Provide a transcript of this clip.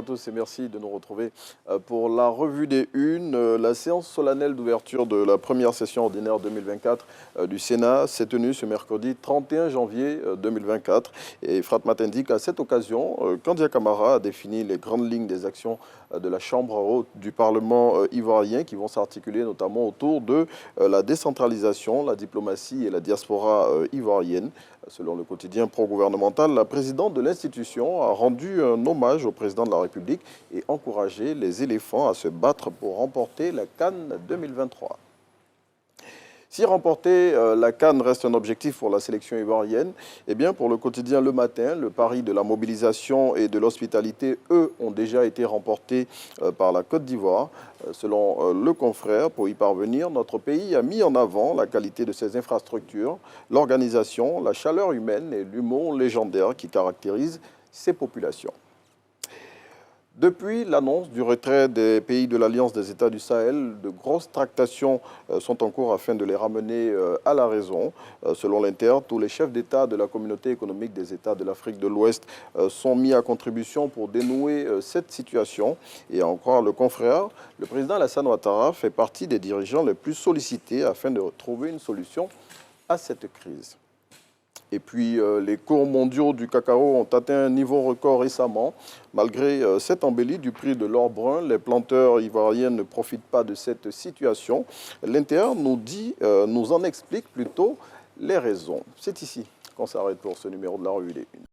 à tous et merci de nous retrouver pour la revue des unes. La séance solennelle d'ouverture de la première session ordinaire 2024 du Sénat s'est tenue ce mercredi 31 janvier 2024. Et Frat indique à cette occasion, Kandia Camara a défini les grandes lignes des actions de la Chambre haute du Parlement ivoirien qui vont s'articuler notamment autour de la décentralisation, la diplomatie et la diaspora ivoirienne. Selon le quotidien pro-gouvernemental, la présidente de l'institution a rendu un hommage au président de la République et encouragé les éléphants à se battre pour remporter la CAN 2023. Si remporter la CAN reste un objectif pour la sélection ivoirienne, eh bien pour le quotidien Le Matin, le pari de la mobilisation et de l'hospitalité, eux, ont déjà été remportés par la Côte d'Ivoire. Selon le confrère, pour y parvenir, notre pays a mis en avant la qualité de ses infrastructures, l'organisation, la chaleur humaine et l'humour légendaire qui caractérisent ces populations. Depuis l'annonce du retrait des pays de l'Alliance des États du Sahel, de grosses tractations sont en cours afin de les ramener à la raison. Selon l'Inter, tous les chefs d'État de la communauté économique des États de l'Afrique de l'Ouest sont mis à contribution pour dénouer cette situation. Et à en croire le confrère, le président Alassane Ouattara fait partie des dirigeants les plus sollicités afin de trouver une solution à cette crise. Et puis, les cours mondiaux du cacao ont atteint un niveau record récemment. Malgré cette embellie du prix de l'or brun, les planteurs ivoiriens ne profitent pas de cette situation. L'Inter nous en explique plutôt les raisons. C'est ici qu'on s'arrête pour ce numéro de la revue des Unes.